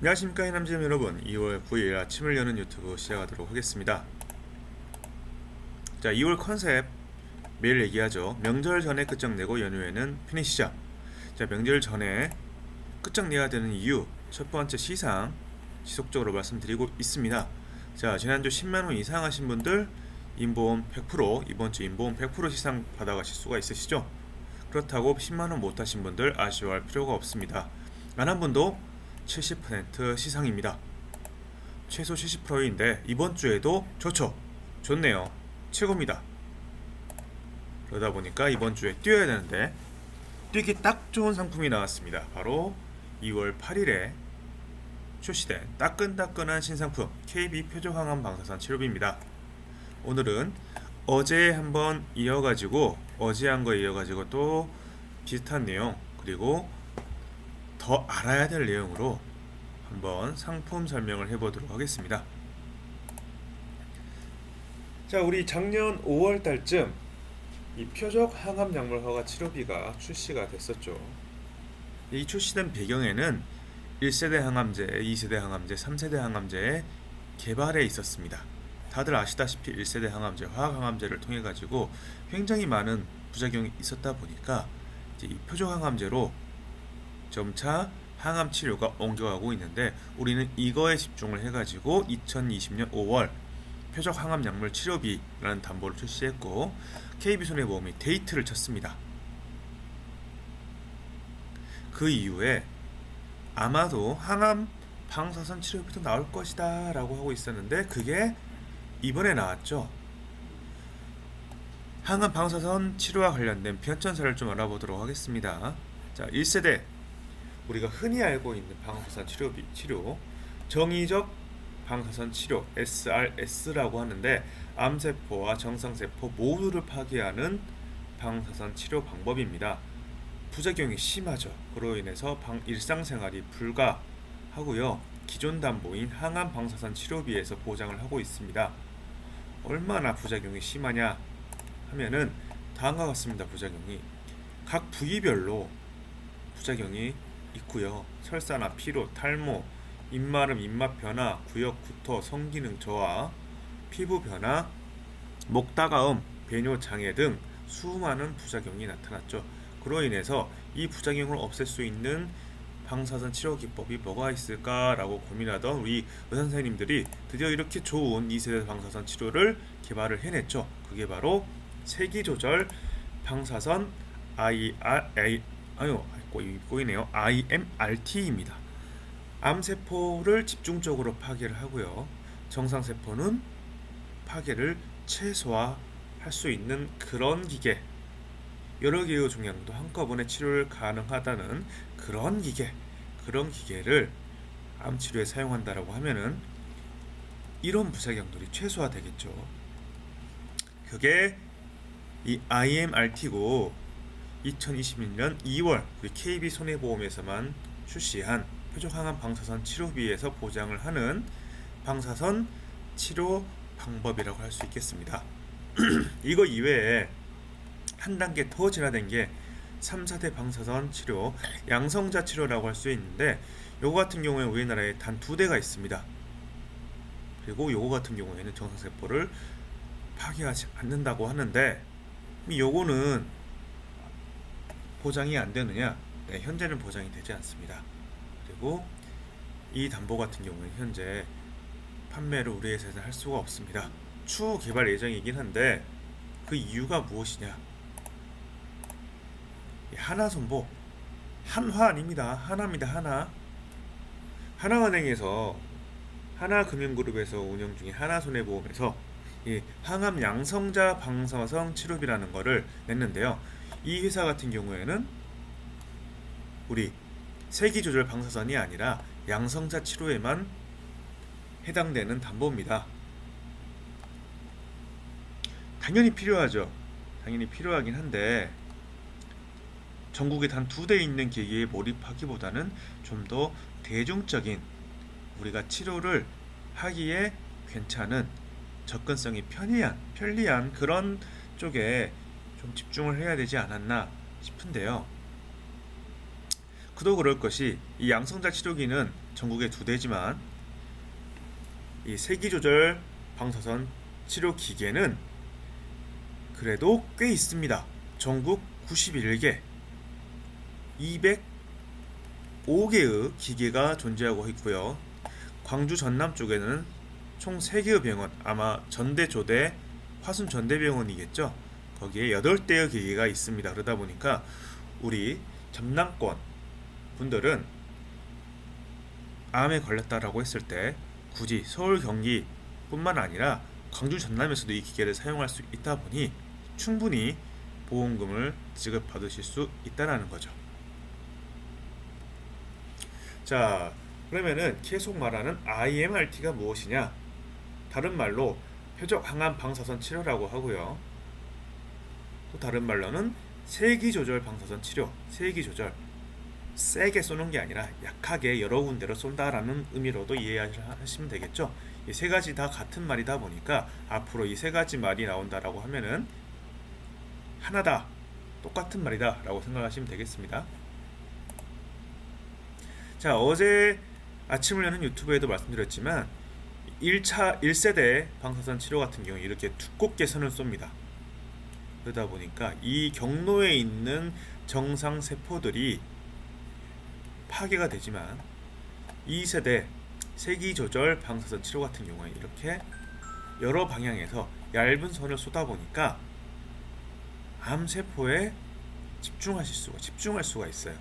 안녕하십니까 해남지점 여러분. 2월 9일 아침을 여는 유튜브 시작하도록 하겠습니다. 자, 2월 컨셉 매일 얘기하죠. 명절 전에 끝장내고 연휴에는 피니시죠. 자, 명절 전에 끝장내야 되는 이유 첫 번째 시상 지속적으로 말씀드리고 있습니다. 자, 지난주 10만원 이상 하신 분들 인보험 100% 이번 주 인보험 100% 시상 받아가실 수가 있으시죠. 그렇다고 10만원 못 하신 분들 아쉬워할 필요가 없습니다. 단 한 분도 70% 시상입니다. 최소 70%인데 이번 주에도 좋죠. 좋네요. 최고입니다. 그러다 보니까 이번 주에 뛰어야 되는데 뛰기 딱 좋은 상품이 나왔습니다. 바로 2월 8일에 출시된 따끈따끈한 신상품 KB 표적항암 방사선 치료비입니다. 오늘은 어제 한번 이어가지고 어제 한 거 이어가지고 또 비슷한 내용 그리고 더 알아야 될 내용으로 한번 상품 설명을 해보도록 하겠습니다. 자, 우리 작년 5월 달쯤 이 표적 항암 약물 허가 치료비가 출시가 됐었죠. 이 출시된 배경에는 1세대 항암제, 2세대 항암제, 3세대 항암제의 개발에 있었습니다. 다들 아시다시피 1세대 항암제, 화학 항암제를 통해 가지고 굉장히 많은 부작용이 있었다 보니까 이제 이 표적 항암제로 점차 항암 치료가 옮겨가고 있는데 우리는 이거에 집중을 해가지고 2020년 5월 표적 항암 약물 치료비라는 담보를 출시했고 KB손해보험이 데이트를 쳤습니다. 그 이후에 아마도 항암 방사선 치료비도 나올 것이다 라고 하고 있었는데 그게 이번에 나왔죠. 항암 방사선 치료와 관련된 편찬사를 좀 알아보도록 하겠습니다. 자, 1세대 우리가 흔히 알고 있는 방사선 치료 정의적 방사선 치료 SRS라고 하는데 암세포와 정상세포 모두를 파괴하는 방사선 치료 방법입니다. 부작용이 심하죠. 그로 인해서 일상생활이 불가하고요. 기존 담보인 항암 방사선 치료비에서 보장을 하고 있습니다. 얼마나 부작용이 심하냐 하면은 다음과 같습니다. 부작용이 각 부위별로 부작용이 있고요. 설사나 피로, 탈모, 입마름, 입맛 변화, 구역 구토, 성기능 저하, 피부 변화, 목 따가움, 배뇨 장애 등 수많은 부작용이 나타났죠. 그로 인해서 이 부작용을 없앨 수 있는 방사선 치료 기법이 뭐가 있을까라고 고민하던 우리 의사 선생님들이 드디어 이렇게 좋은 2세대 방사선 치료를 개발을 해냈죠. 그게 바로 세기조절 방사선 IMRT입니다. 암세포를 집중적으로 파괴를 하고요. 정상세포는 파괴를 최소화할 수 있는 그런 기계, 여러 개의 종양도 한꺼번에 치료를 가능하다는 그런 기계를 암치료에 사용한다라고 하면은 이런 부작용들이 최소화되겠죠. 그게 이 IMRT고 2021년 2월 우리 KB손해보험에서만 출시한 표적항암 방사선 치료비에서 보장을 하는 방사선 치료 방법이라고 할 수 있겠습니다. 이거 이외에 한 단계 더 진화된 게 3, 4대 방사선 치료, 양성자 치료라고 할 수 있는데 요거 같은 경우에 우리나라에 단 2대가 있습니다. 그리고 요거 같은 경우에는 정상세포를 파괴하지 않는다고 하는데 요거는 보장이 안 되느냐? 네, 현재는 보장이 되지 않습니다. 그리고 이 담보 같은 경우는 현재 판매를 우리 회사에서 할 수가 없습니다. 추후 개발 예정이긴 한데 그 이유가 무엇이냐? 하나손보, 한화 아닙니다. 하나입니다. 하나은행에서 하나금융그룹에서 운영 중인 하나손해보험에서 이 항암 양성자 방사선 치료비라는 거를 냈는데요. 이 회사 같은 경우에는 우리 세기조절 방사선이 아니라 양성자 치료에만 해당되는 담보입니다. 당연히 필요하죠. 당연히 필요하긴 한데 전국에 단 2대 있는 기기에 몰입하기보다는 좀 더 대중적인 우리가 치료를 하기에 괜찮은 접근성이 편리한 그런 쪽에 좀 집중을 해야 되지 않았나 싶은데요. 그도 그럴 것이 이 양성자 치료기는 전국에 2대지만 이 세기조절 방사선 치료 기계는 그래도 꽤 있습니다. 전국 91개, 205개의 기계가 존재하고 있고요. 광주 전남 쪽에는 총 3개의 병원, 아마 전대조대, 화순전대병원이겠죠. 거기에 8대의 기계가 있습니다. 그러다 보니까 우리 전남권 분들은 암에 걸렸다라고 했을 때 굳이 서울, 경기 뿐만 아니라 광주, 전남에서도 이 기계를 사용할 수 있다 보니 충분히 보험금을 지급받으실 수 있다는 거죠. 자, 그러면은 계속 말하는 IMRT가 무엇이냐? 다른 말로 표적 항암 방사선 치료라고 하고요. 또 다른 말로는 세기조절 방사선 치료, 세기조절. 세게 쏘는 게 아니라 약하게 여러 군데로 쏜다라는 의미로도 이해하시면 되겠죠. 이 세 가지 다 같은 말이다 보니까 앞으로 이 세 가지 말이 나온다라고 하면은 하나다, 똑같은 말이다 라고 생각하시면 되겠습니다. 자, 어제 아침을 여는 유튜브에도 말씀드렸지만 1세대 방사선 치료 같은 경우 이렇게 두껍게 선을 쏩니다. 그러다 보니까 이 경로에 있는 정상 세포들이 파괴가 되지만 2세대 세기조절 방사선 치료 같은 경우에 이렇게 여러 방향에서 얇은 선을 쏘다 보니까 암세포에 집중할 수가 있어요.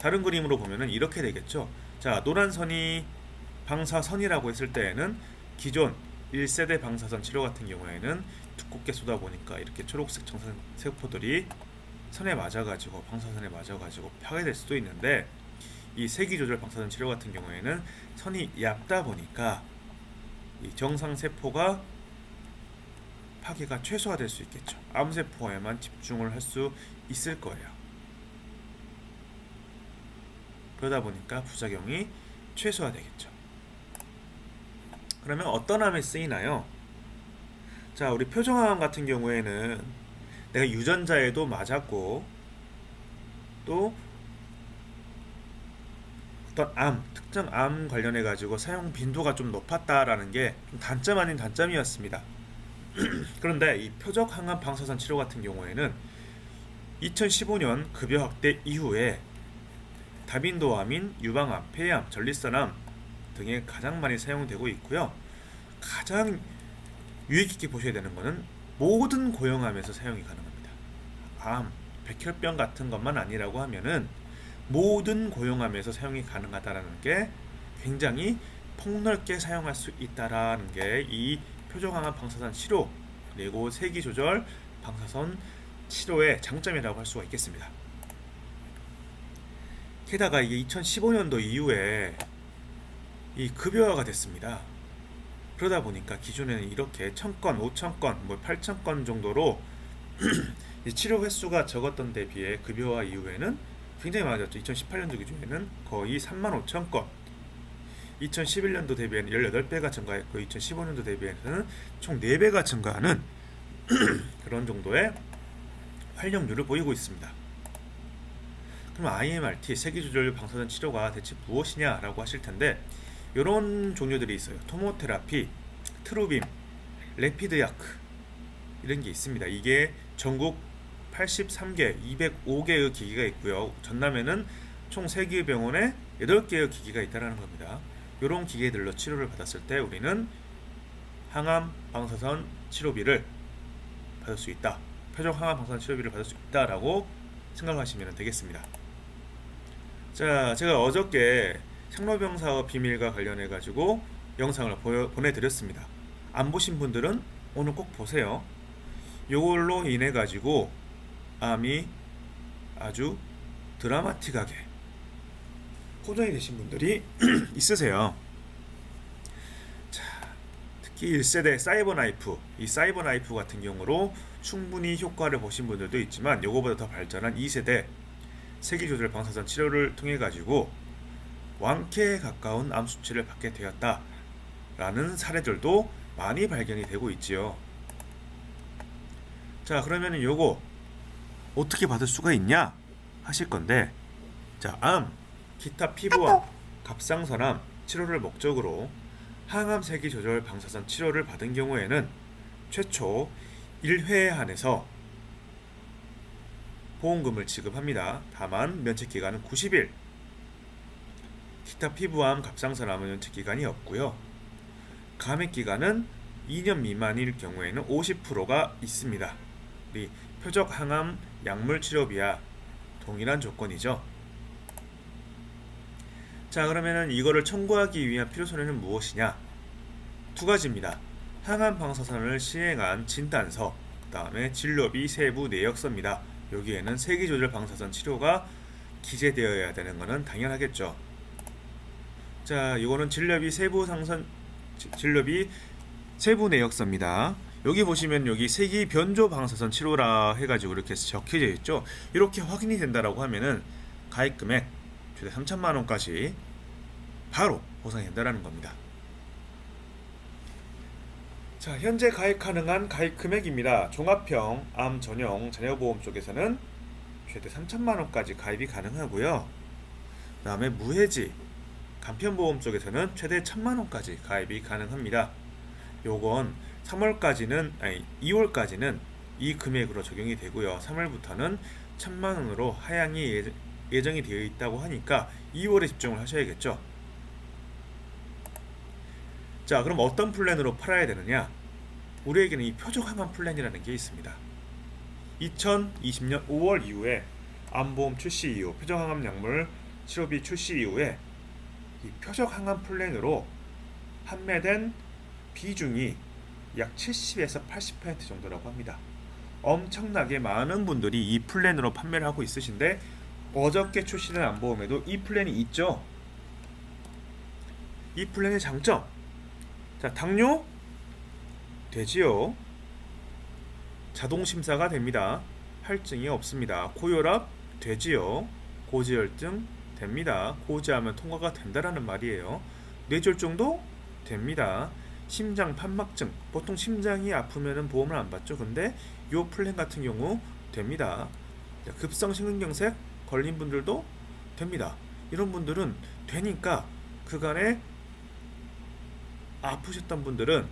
다른 그림으로 보면은 이렇게 되겠죠. 자, 노란 선이 방사선이라고 했을 때에는 기존 1세대 방사선 치료 같은 경우에는 두껍게 쏘다 보니까 이렇게 초록색 정상 세포들이 선에 맞아가지고 방사선에 맞아가지고 파괴될 수도 있는데 이 세기조절 방사선 치료 같은 경우에는 선이 얇다 보니까 이 정상 세포가 파괴가 최소화될 수 있겠죠. 암세포에만 집중을 할 수 있을 거예요. 그러다 보니까 부작용이 최소화되겠죠. 그러면 어떤 암에 쓰이나요? 자, 우리 표정암 같은 경우에는 내가 유전자에도 맞았고 또 어떤 암, 특정 암 관련해 가지고 사용 빈도가 좀 높았다라는 게 좀 단점 아닌 단점이었습니다. 그런데 이 표적 항암 방사선 치료 같은 경우에는 2015년 급여 확대 이후에 다빈도암인 유방암, 폐암, 전립선암 등에 가장 많이 사용되고 있고요. 가장 유익 있게 보셔야 되는 것은 모든 고형암에서 사용이 가능합니다. 암, 백혈병 같은 것만 아니라고 하면은 모든 고형암에서 사용이 가능하다라는 게 굉장히 폭넓게 사용할 수 있다라는 게 이 표적항암 방사선 치료 그리고 세기조절 방사선 치료의 장점이라고 할 수가 있겠습니다. 게다가 이게 2015년도 이후에 이 급여화가 됐습니다. 그러다 보니까 기존에는 이렇게 1000건, 5000건, 8000건 정도로 치료 횟수가 적었던 데 비해 급여화 이후에는 굉장히 많아졌죠. 2018년도 기준에는 거의 35,000건, 2011년도 대비해는 18배가 증가했고 2015년도 대비해서는 총 4배가 증가하는 그런 정도의 활용률을 보이고 있습니다. 그럼 IMRT, 세기조절 방사선 치료가 대체 무엇이냐라고 하실 텐데 이런 종류들이 있어요. 토모테라피, 트루빔, 레피드야크 이런 게 있습니다. 이게 전국 83개, 205개의 기기가 있고요. 전남에는 총 3개의 병원에 8개의 기기가 있다는 겁니다. 이런 기계들로 치료를 받았을 때 우리는 항암 방사선 치료비를 받을 수 있다. 표적 항암 방사선 치료비를 받을 수 있다라고 생각하시면 되겠습니다. 자, 제가 어저께 생로병 사업 비밀과 관련해 가지고 영상을 보내드렸습니다. 안 보신 분들은 오늘 꼭 보세요. 요걸로 인해 가지고 암이 아주 드라마틱하게 호전이 되신 분들이 있으세요. 자, 특히 1세대 사이버나이프, 이 사이버나이프 같은 경우로 충분히 효과를 보신 분들도 있지만 요거보다 더 발전한 2세대 세기조절 방사선 치료를 통해 가지고 완쾌에 가까운 암 수치를 받게 되었다라는 사례들도 많이 발견이 되고 있지요. 자, 그러면은 요거 어떻게 받을 수가 있냐 하실 건데, 자, 암 기타 피부암, 갑상선암 치료를 목적으로 항암 세기 조절 방사선 치료를 받은 경우에는 최초 1회에 한해서 보험금을 지급합니다. 다만 면책기간은 90일. 기타 피부암, 갑상선암은 면책기간이 없고요. 감액기간은 2년 미만일 경우에는 50%가 있습니다. 우리 표적 항암 약물 치료비와 동일한 조건이죠. 자, 그러면은 이거를 청구하기 위한 필요서류는 무엇이냐? 두 가지입니다. 항암 방사선을 시행한 진단서, 그 다음에 진료비 세부 내역서입니다. 여기에는 세기조절 방사선 치료가 기재되어야 되는 것은 당연하겠죠. 자, 이거는 진료비 세부 내역서입니다. 여기 보시면 여기 세기 변조 방사선 치료라 해가지고 이렇게 적혀져 있죠. 이렇게 확인이 된다라고 하면은 가입 금액 최대 3천만 원까지 바로 보상이 된다라는 겁니다. 자, 현재 가입 가능한 가입 금액입니다. 종합형 암 전용 자녀보험 쪽에서는 최대 3천만 원까지 가입이 가능하고요. 그 다음에 무해지 간편보험 쪽에서는 최대 1,000만 원까지 가입이 가능합니다. 요건 2월까지는 이 금액으로 적용이 되고요. 3월부터는 1,000만 원으로 하향이 예정이 되어 있다고 하니까 2월에 집중을 하셔야겠죠. 자, 그럼 어떤 플랜으로 팔아야 되느냐? 우리에게는 이 표적항암 플랜이라는 게 있습니다. 2020년 5월 이후에 암보험 출시 이후, 표적항암 약물 치료비 출시 이후에 이 표적항암 플랜으로 판매된 비중이 약 70에서 80% 정도라고 합니다. 엄청나게 많은 분들이 이 플랜으로 판매를 하고 있으신데 어저께 출시된 암보험에도 이 플랜이 있죠. 이 플랜의 장점, 자, 당뇨 되지요. 자동 심사가 됩니다. 할증이 없습니다. 고혈압 되지요. 고지혈증 됩니다. 고지하면 통과가 된다라는 말이에요. 뇌졸중도 됩니다. 심장 판막증, 보통 심장이 아프면은 보험을 안 받죠. 근데 요 플랜 같은 경우 됩니다. 급성 심근경색 걸린 분들도 됩니다. 이런 분들은 되니까 그간에 아프셨던 분들은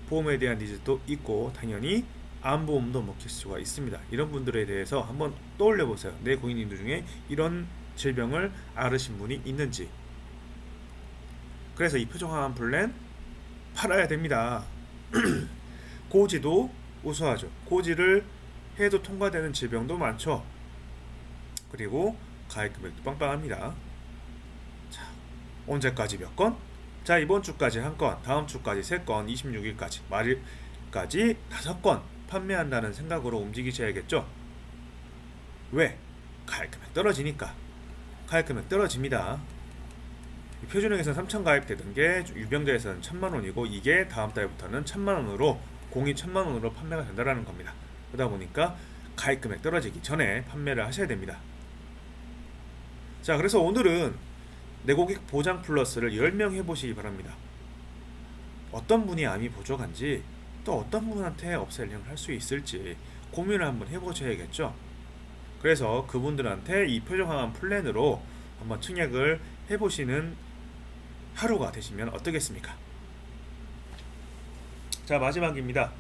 보험에 대한 니즈도 있고 당연히 암보험도 먹힐 수가 있습니다. 이런 분들에 대해서 한번 떠올려 보세요. 내 고객님들 중에 이런 질병을 앓으신 분이 있는지. 그래서 이 표적항암 플랜 팔아야 됩니다. 고지도 우수하죠. 고지를 해도 통과되는 질병도 많죠. 그리고 가입 금액도 빵빵합니다. 자, 언제까지 몇 건? 자, 이번 주까지 한 건, 다음 주까지 3건, 26일까지, 말일까지 5건 판매한다는 생각으로 움직이셔야겠죠. 왜? 가입 금액 떨어지니까. 가입 금액 떨어집니다. 표준형에서는 3,000 가입되던 게 유병자에서는 1,000만 원이고 이게 다음 달부터는 1,000만 원으로 공이 1,000만 원으로 판매가 된다라는 겁니다. 그러다 보니까 가입 금액 떨어지기 전에 판매를 하셔야 됩니다. 자, 그래서 오늘은 내 고객 보장 플러스를 10명 해보시기 바랍니다. 어떤 분이 암이 부족한지 또 어떤 분한테 업셀링을 할 수 있을지 고민을 한번 해보셔야겠죠. 그래서 그분들한테 이 표적항암 플랜으로 한번 청약을 해보시는 하루가 되시면 어떠겠습니까? 자, 마지막입니다.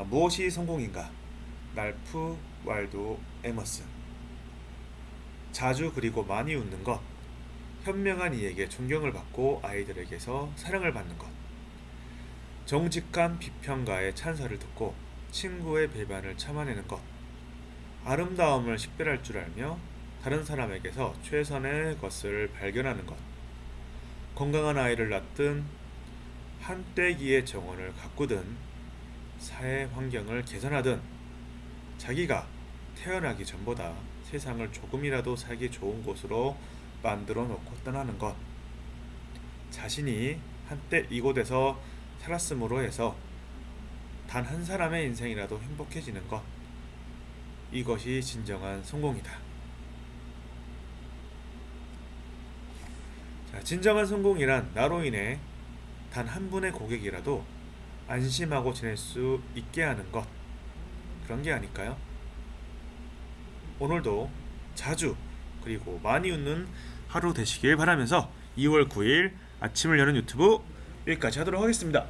무엇이 성공인가? 랄프 왈도 에머슨. 자주 그리고 많이 웃는 것, 현명한 이에게 존경을 받고 아이들에게서 사랑을 받는 것, 정직한 비평가의 찬사를 듣고 친구의 배반을 참아내는 것, 아름다움을 식별할 줄 알며 다른 사람에게서 최선의 것을 발견하는 것, 건강한 아이를 낳든 한때기의 정원을 가꾸든 사회 환경을 개선하든 자기가 태어나기 전보다 세상을 조금이라도 살기 좋은 곳으로 만들어 놓고 떠나는 것, 자신이 한때 이곳에서 살았음으로 해서 단 한 사람의 인생이라도 행복해지는 것, 이것이 진정한 성공이다. 자, 진정한 성공이란 나로 인해 단 한 분의 고객이라도 안심하고 지낼 수 있게 하는 것, 그런 게 아닐까요? 오늘도 자주 그리고 많이 웃는 하루 되시길 바라면서 2월 9일 아침을 여는 유튜브 여기까지 하도록 하겠습니다.